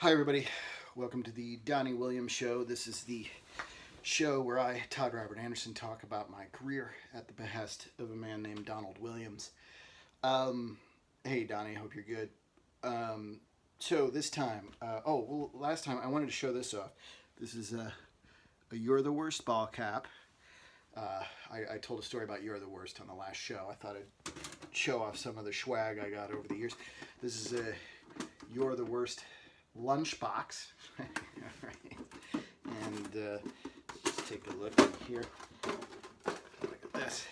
Hi, everybody. Welcome to the Donnie Williams Show. This is the show where I, Todd Robert Anderson, talk about my career at the behest of a man named Donald Williams. Hey, Donnie, hope you're good. So this time, last time I wanted to show this off. This is a You're the Worst ball cap. I told a story about You're the Worst on the last show. I thought I'd show off some of the swag I got over the years. This is a You're the Worst lunchbox. And just take a look in here. Look at this.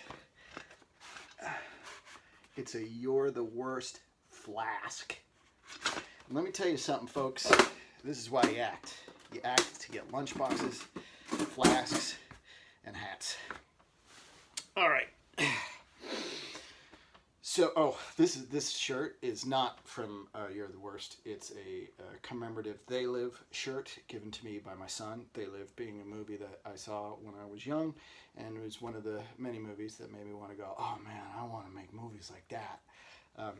It's a You're the Worst flask. And let me tell you something, folks. This is why you act. You act to get lunchboxes, flasks, and hats. All right. So, this shirt is not from You're the Worst. It's a commemorative They Live shirt given to me by my son. They Live being a movie that I saw when I was young, and it was one of the many movies that made me want to go, oh man, I want to make movies like that.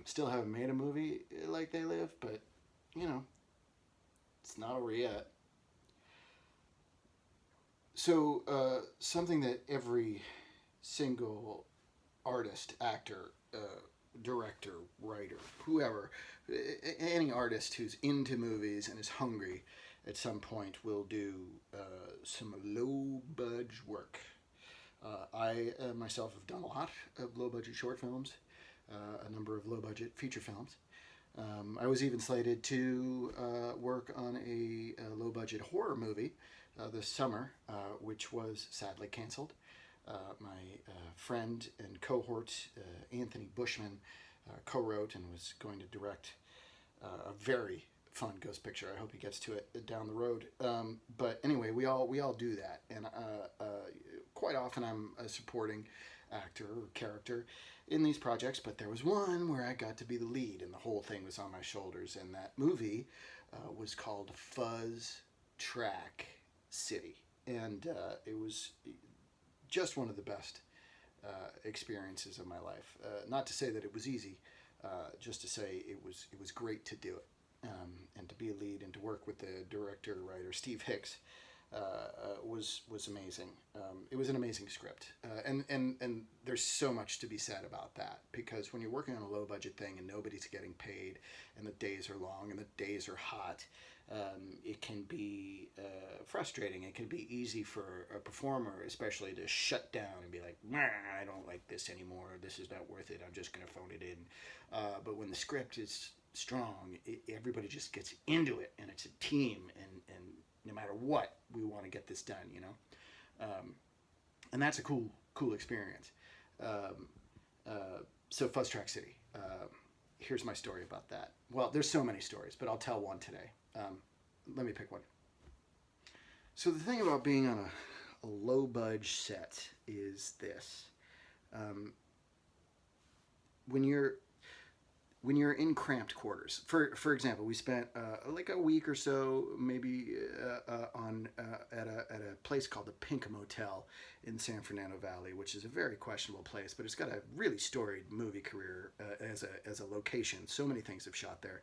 Still haven't made a movie like They Live, but, you know, it's not over yet. So, something that every single artist, actor, director, writer, whoever, any artist who's into movies and is hungry at some point will do some low budget work. I myself have done a lot of low budget short films, a number of low budget feature films. I was even slated to work on a low budget horror movie this summer, which was sadly canceled. My friend and cohort, Anthony Bushman, co-wrote and was going to direct a very fun ghost picture. I hope he gets to it down the road. But anyway, we all do that, and quite often I'm a supporting actor or character in these projects. But there was one where I got to be the lead, and the whole thing was on my shoulders. And that movie was called Fuzz Track City, and it was just one of the best experiences of my life. Not to say that it was easy, just to say it was great to do it, and to be a lead and to work with the director writer Steve Hicks was amazing. It was an amazing script, and there's so much to be said about that, because when you're working on a low budget thing and nobody's getting paid, and the days are long and the days are hot. It can be frustrating. It can be easy for a performer, especially, to shut down and be like, nah, I don't like this anymore. This is not worth it. I'm just going to phone it in. But when the script is strong, everybody just gets into it, and it's a team, and no matter what, we want to get this done, you know? And that's a cool experience. So Fuzz Track City. Here's my story about that. Well, there's so many stories, but I'll tell one today. Let me pick one. So the thing about being on a low budget set is this: when you're in cramped quarters. For example, we spent like a week or so, maybe at a place called the Pink Motel in San Fernando Valley, which is a very questionable place, but it's got a really storied movie career as a location. So many things have shot there.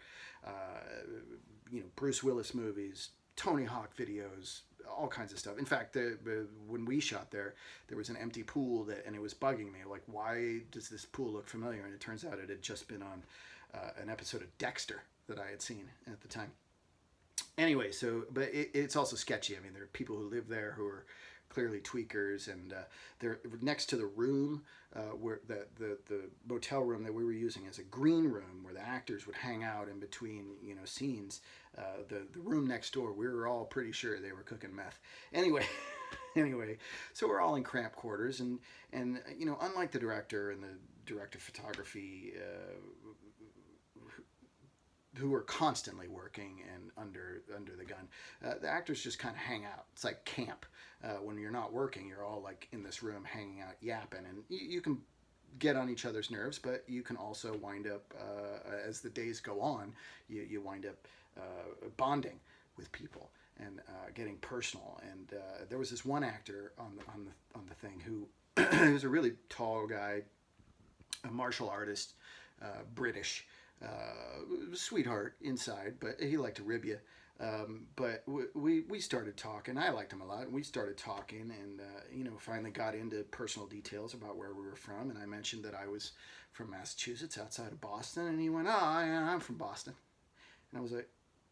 Bruce Willis movies, Tony Hawk videos, all kinds of stuff. In fact, when we shot there was an empty pool and it was bugging me. Like, why does this pool look familiar? And it turns out it had just been on an episode of Dexter that I had seen at the time. Anyway, but it's also sketchy. I mean, there are people who live there who are clearly tweakers, and they're next to the room where the motel room that we were using as a green room where the actors would hang out in between scenes. The room next door, we were all pretty sure they were cooking meth. Anyway. So we're all in cramped quarters, and unlike the director and the director of photography, who are constantly working and under the gun, the actors just kind of hang out. It's like camp. When you're not working, you're all like in this room hanging out, yapping, and you can get on each other's nerves, but you can also wind up, as the days go on, you wind up bonding with people and getting personal. And there was this one actor on the thing who he was a really tall guy, a martial artist, British, sweetheart inside, but he liked to rib you. But we started talking. I liked him a lot, and we started talking, and finally got into personal details about where we were from. And I mentioned that I was from Massachusetts, outside of Boston, and he went, "Oh, yeah, I'm from Boston." And I was like,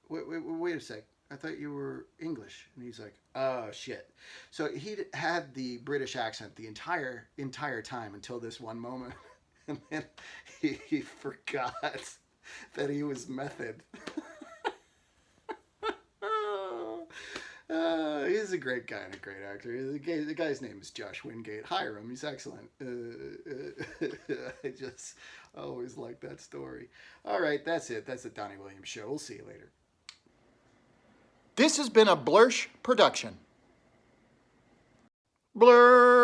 "Wait a sec. I thought you were English." And he's like, "Oh shit." So he had the British accent the entire time until this one moment, and then he forgot that he was method. He's a great guy and a great actor. The guy's name is Josh Wingate. Hire him. He's excellent. I just always like that story. All right, that's it. That's the Donnie Williams Show. We'll see you later. This has been a Blursh production. Blursh.